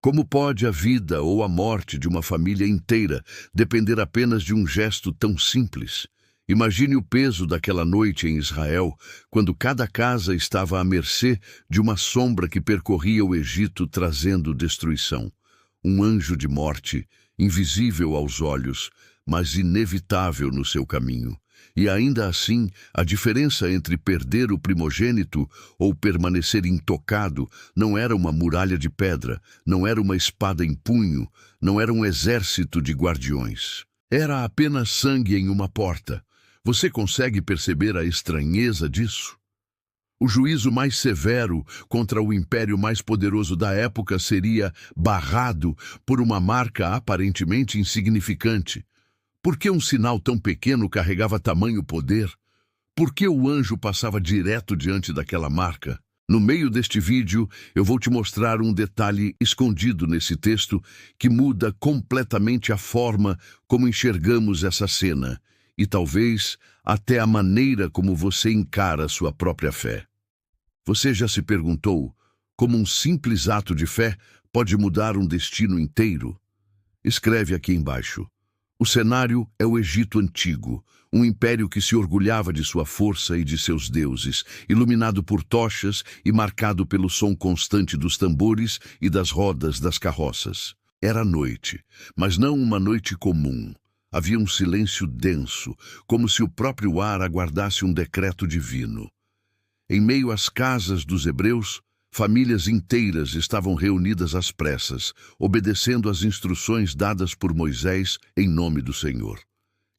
Como pode a vida ou a morte de uma família inteira depender apenas de um gesto tão simples? Imagine o peso daquela noite em Israel, quando cada casa estava à mercê de uma sombra que percorria o Egito trazendo destruição. Um anjo de morte, invisível aos olhos, mas inevitável no seu caminho. E ainda assim, a diferença entre perder o primogênito ou permanecer intocado não era uma muralha de pedra, não era uma espada em punho, não era um exército de guardiões. Era apenas sangue em uma porta. Você consegue perceber a estranheza disso? O juízo mais severo contra o império mais poderoso da época seria barrado por uma marca aparentemente insignificante. Por que um sinal tão pequeno carregava tamanho poder? Por que o anjo passava direto diante daquela marca? No meio deste vídeo, eu vou te mostrar um detalhe escondido nesse texto que muda completamente a forma como enxergamos essa cena e talvez até a maneira como você encara sua própria fé. Você já se perguntou como um simples ato de fé pode mudar um destino inteiro? Escreve aqui embaixo. O cenário é o Egito Antigo, um império que se orgulhava de sua força e de seus deuses, iluminado por tochas e marcado pelo som constante dos tambores e das rodas das carroças. Era noite, mas não uma noite comum. Havia um silêncio denso, como se o próprio ar aguardasse um decreto divino. Em meio às casas dos hebreus, famílias inteiras estavam reunidas às pressas, obedecendo às instruções dadas por Moisés em nome do Senhor.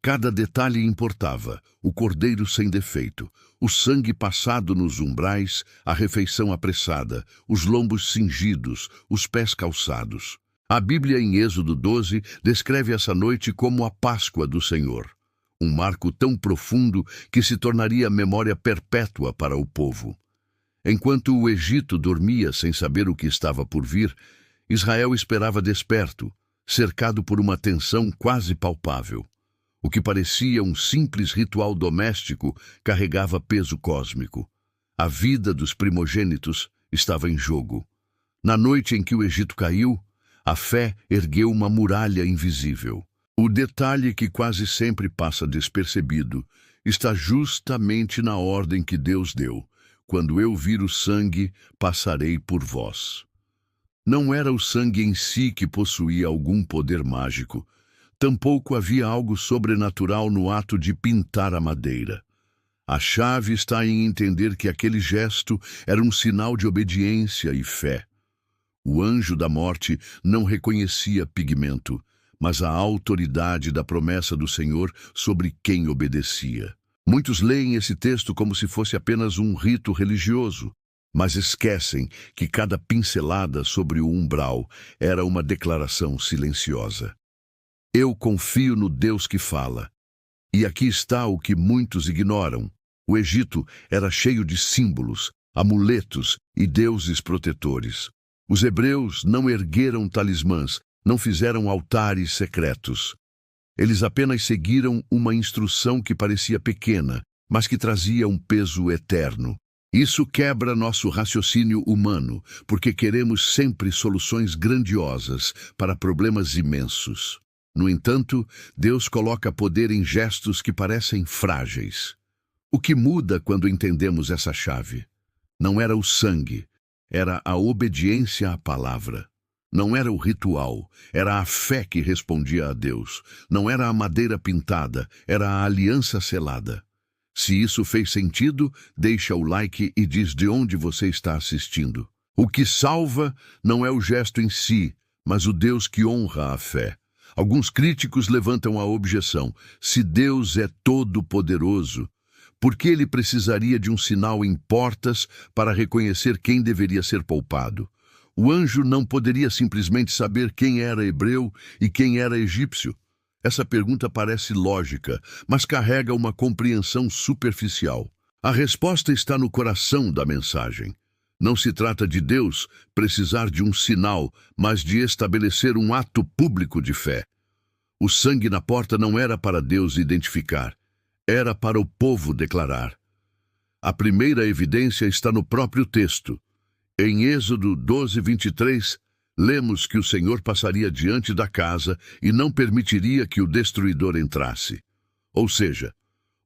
Cada detalhe importava: o cordeiro sem defeito, o sangue passado nos umbrais, a refeição apressada, os lombos cingidos, os pés calçados. A Bíblia, em Êxodo 12, descreve essa noite como a Páscoa do Senhor. Um marco tão profundo que se tornaria memória perpétua para o povo. Enquanto o Egito dormia sem saber o que estava por vir, Israel esperava desperto, cercado por uma tensão quase palpável. O que parecia um simples ritual doméstico carregava peso cósmico. A vida dos primogênitos estava em jogo. Na noite em que o Egito caiu, a fé ergueu uma muralha invisível. O detalhe que quase sempre passa despercebido está justamente na ordem que Deus deu. Quando eu vir o sangue, passarei por vós. Não era o sangue em si que possuía algum poder mágico. Tampouco havia algo sobrenatural no ato de pintar a madeira. A chave está em entender que aquele gesto era um sinal de obediência e fé. O anjo da morte não reconhecia pigmento, mas a autoridade da promessa do Senhor sobre quem obedecia. Muitos leem esse texto como se fosse apenas um rito religioso, mas esquecem que cada pincelada sobre o umbral era uma declaração silenciosa. Eu confio no Deus que fala. E aqui está o que muitos ignoram. O Egito era cheio de símbolos, amuletos e deuses protetores. Os hebreus não ergueram talismãs, não fizeram altares secretos. Eles apenas seguiram uma instrução que parecia pequena, mas que trazia um peso eterno. Isso quebra nosso raciocínio humano, porque queremos sempre soluções grandiosas para problemas imensos. No entanto, Deus coloca poder em gestos que parecem frágeis. O que muda quando entendemos essa chave? Não era o sangue, era a obediência à palavra. Não era o ritual, era a fé que respondia a Deus. Não era a madeira pintada, era a aliança selada. Se isso fez sentido, deixa o like e diz de onde você está assistindo. O que salva não é o gesto em si, mas o Deus que honra a fé. Alguns críticos levantam a objeção: se Deus é todo-poderoso, por que ele precisaria de um sinal em portas para reconhecer quem deveria ser poupado? O anjo não poderia simplesmente saber quem era hebreu e quem era egípcio. Essa pergunta parece lógica, mas carrega uma compreensão superficial. A resposta está no coração da mensagem. Não se trata de Deus precisar de um sinal, mas de estabelecer um ato público de fé. O sangue na porta não era para Deus identificar, era para o povo declarar. A primeira evidência está no próprio texto. Em Êxodo 12, 23, Lemos que o Senhor passaria diante da casa e não permitiria que o destruidor entrasse. Ou seja,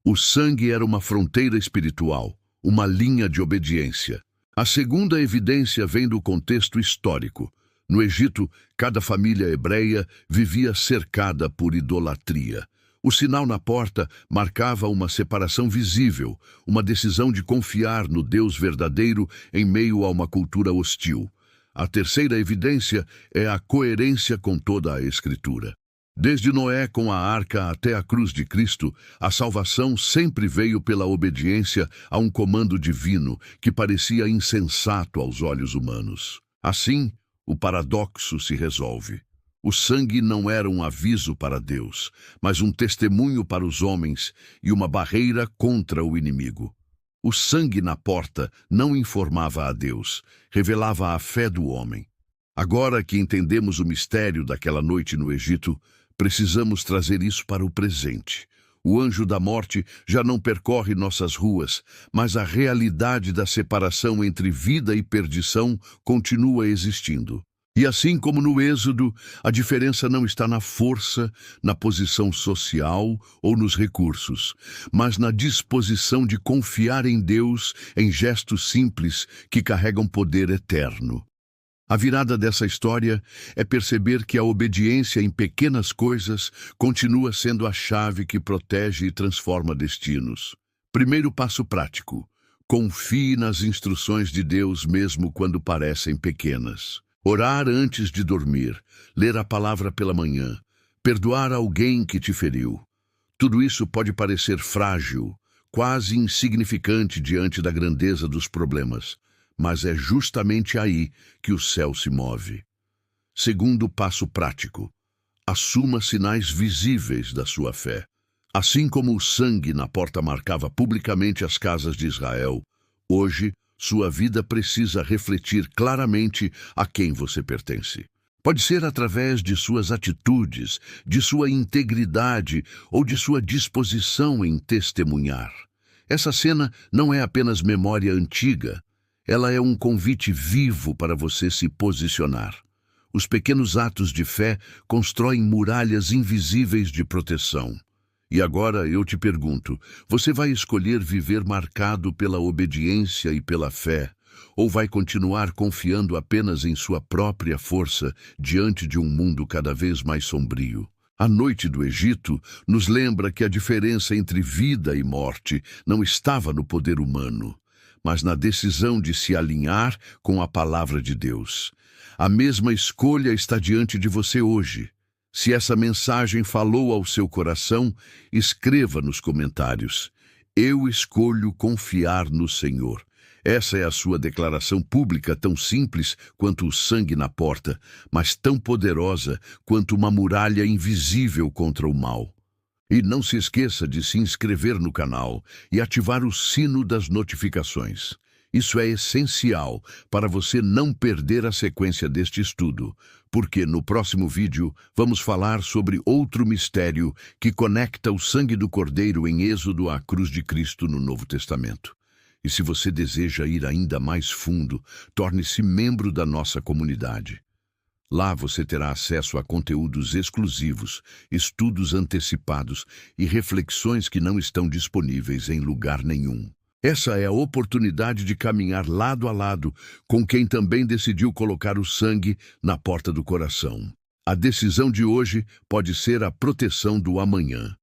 o sangue era uma fronteira espiritual, uma linha de obediência. A segunda evidência vem do contexto histórico. No Egito, cada família hebreia vivia cercada por idolatria. O sinal na porta marcava uma separação visível, uma decisão de confiar no Deus verdadeiro em meio a uma cultura hostil. A terceira evidência é a coerência com toda a Escritura. Desde Noé com a arca até a cruz de Cristo, a salvação sempre veio pela obediência a um comando divino que parecia insensato aos olhos humanos. Assim, o paradoxo se resolve. O sangue não era um aviso para Deus, mas um testemunho para os homens e uma barreira contra o inimigo. O sangue na porta não informava a Deus, revelava a fé do homem. Agora que entendemos o mistério daquela noite no Egito, precisamos trazer isso para o presente. O anjo da morte já não percorre nossas ruas, mas a realidade da separação entre vida e perdição continua existindo. E assim como no Êxodo, a diferença não está na força, na posição social ou nos recursos, mas na disposição de confiar em Deus em gestos simples que carregam poder eterno. A virada dessa história é perceber que a obediência em pequenas coisas continua sendo a chave que protege e transforma destinos. Primeiro passo prático: confie nas instruções de Deus mesmo quando parecem pequenas. Orar antes de dormir, ler a palavra pela manhã, perdoar alguém que te feriu. Tudo isso pode parecer frágil, quase insignificante diante da grandeza dos problemas, mas é justamente aí que o céu se move. Segundo passo prático: assuma sinais visíveis da sua fé. Assim como o sangue na porta marcava publicamente as casas de Israel, hoje sua vida precisa refletir claramente a quem você pertence. Pode ser através de suas atitudes, de sua integridade ou de sua disposição em testemunhar. Essa cena não é apenas memória antiga, ela é um convite vivo para você se posicionar. Os pequenos atos de fé constroem muralhas invisíveis de proteção. E agora eu te pergunto, você vai escolher viver marcado pela obediência e pela fé, ou vai continuar confiando apenas em sua própria força diante de um mundo cada vez mais sombrio? A noite do Egito nos lembra que a diferença entre vida e morte não estava no poder humano, mas na decisão de se alinhar com a palavra de Deus. A mesma escolha está diante de você hoje. Se essa mensagem falou ao seu coração, escreva nos comentários: eu escolho confiar no Senhor. Essa é a sua declaração pública, tão simples quanto o sangue na porta, mas tão poderosa quanto uma muralha invisível contra o mal. E não se esqueça de se inscrever no canal e ativar o sino das notificações. Isso é essencial para você não perder a sequência deste estudo, porque no próximo vídeo vamos falar sobre outro mistério que conecta o sangue do Cordeiro em Êxodo à cruz de Cristo no Novo Testamento. E se você deseja ir ainda mais fundo, torne-se membro da nossa comunidade. Lá você terá acesso a conteúdos exclusivos, estudos antecipados e reflexões que não estão disponíveis em lugar nenhum. Essa é a oportunidade de caminhar lado a lado com quem também decidiu colocar o sangue na porta do coração. A decisão de hoje pode ser a proteção do amanhã.